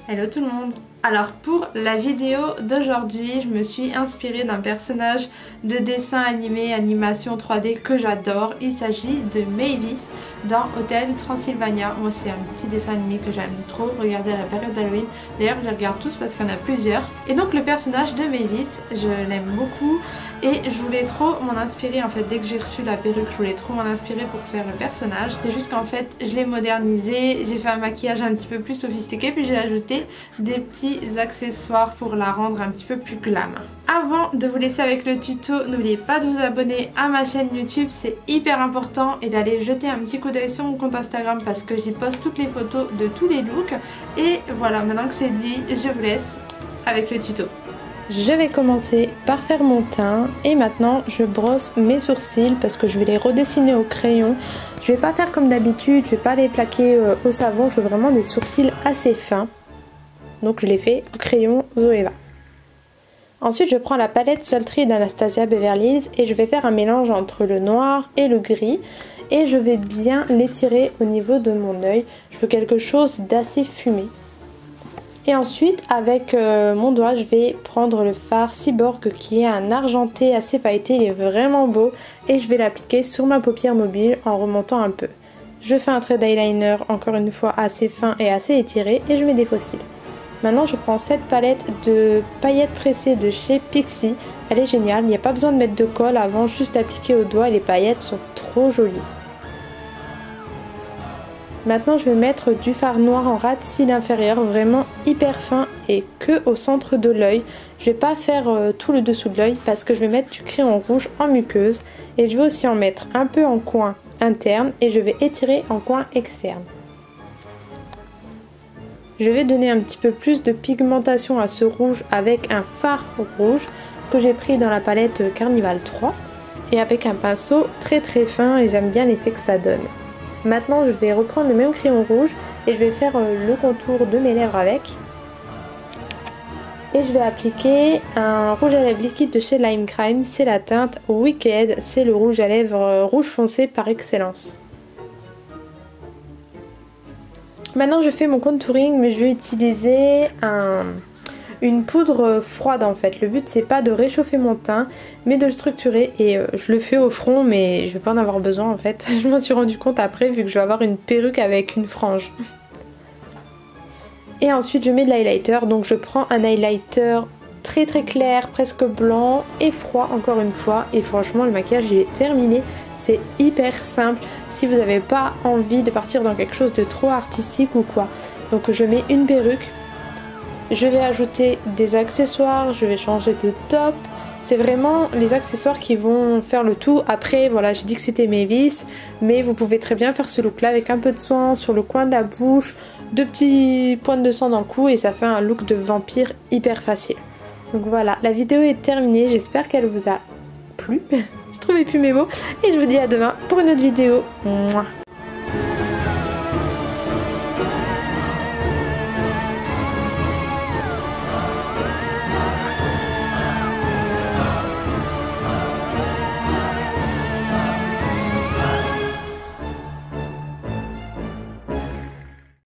Hello tout le monde. Alors pour la vidéo d'aujourd'hui, je me suis inspirée d'un personnage de dessin animé, animation 3D que j'adore. Il s'agit de Mavis dans Hotel Transylvania. Moi c'est un petit dessin animé que j'aime trop regarder à la période d'Halloween. D'ailleurs je les regarde tous parce qu'il y en a plusieurs. Et donc le personnage de Mavis, je l'aime beaucoup et je voulais trop m'en inspirer en fait. Dès que j'ai reçu la perruque, je voulais trop m'en inspirer pour faire le personnage. C'est juste qu'en fait je l'ai modernisé, j'ai fait un maquillage un petit peu plus sophistiqué puis j'ai ajouté des petits accessoires pour la rendre un petit peu plus glam. Avant de vous laisser avec le tuto, n'oubliez pas de vous abonner à ma chaîne YouTube, c'est hyper important, et d'aller jeter un petit coup d'œil sur mon compte Instagram parce que j'y poste toutes les photos de tous les looks. Et voilà, maintenant que c'est dit, je vous laisse avec le tuto. Je vais commencer par faire mon teint et maintenant je brosse mes sourcils parce que je vais les redessiner au crayon. Je vais pas faire comme d'habitude, je vais pas les plaquer au savon, je veux vraiment des sourcils assez fins. Donc je les fais au crayon Zoeva. Ensuite je prends la palette Sultry d'Anastasia Beverly Hills et je vais faire un mélange entre le noir et le gris. Et je vais bien l'étirer au niveau de mon œil. Je veux quelque chose d'assez fumé. Et ensuite avec mon doigt je vais prendre le fard Cyborg qui est un argenté assez pailleté, il est vraiment beau. Et je vais l'appliquer sur ma paupière mobile en remontant un peu. Je fais un trait d'eyeliner encore une fois assez fin et assez étiré et je mets des faux cils. Maintenant je prends cette palette de paillettes pressées de chez Pixi, elle est géniale, il n'y a pas besoin de mettre de colle avant, juste appliquer au doigt et les paillettes sont trop jolies. Maintenant je vais mettre du fard noir en ras de cils inférieur, vraiment hyper fin et que au centre de l'œil. Je vais pas faire tout le dessous de l'œil parce que je vais mettre du crayon rouge en muqueuse et je vais aussi en mettre un peu en coin interne et je vais étirer en coin externe. Je vais donner un petit peu plus de pigmentation à ce rouge avec un fard rouge que j'ai pris dans la palette Carnival 3 et avec un pinceau très fin et j'aime bien l'effet que ça donne. Maintenant je vais reprendre le même crayon rouge et je vais faire le contour de mes lèvres avec. Et je vais appliquer un rouge à lèvres liquide de chez Lime Crime, c'est la teinte Wicked, c'est le rouge à lèvres rouge foncé par excellence. Maintenant je fais mon contouring mais je vais utiliser une poudre froide en fait. Le but c'est pas de réchauffer mon teint mais de le structurer et je le fais au front mais je vais pas en avoir besoin en fait. Je m'en suis rendu compte après vu que je vais avoir une perruque avec une frange. Et ensuite je mets de l'highlighter, donc je prends un highlighter très clair, presque blanc et froid encore une fois et franchement le maquillage il est terminé. C'est hyper simple si vous n'avez pas envie de partir dans quelque chose de trop artistique ou quoi. Donc je mets une perruque, je vais ajouter des accessoires, je vais changer de top. C'est vraiment les accessoires qui vont faire le tout. Après voilà, j'ai dit que c'était Mavis, mais vous pouvez très bien faire ce look là avec un peu de soin sur le coin de la bouche, deux petits pointes de sang dans le cou et ça fait un look de vampire hyper facile. Donc voilà, la vidéo est terminée, j'espère qu'elle vous a plu. Je trouvais plus mes mots et je vous dis à demain pour une autre vidéo. Mouah.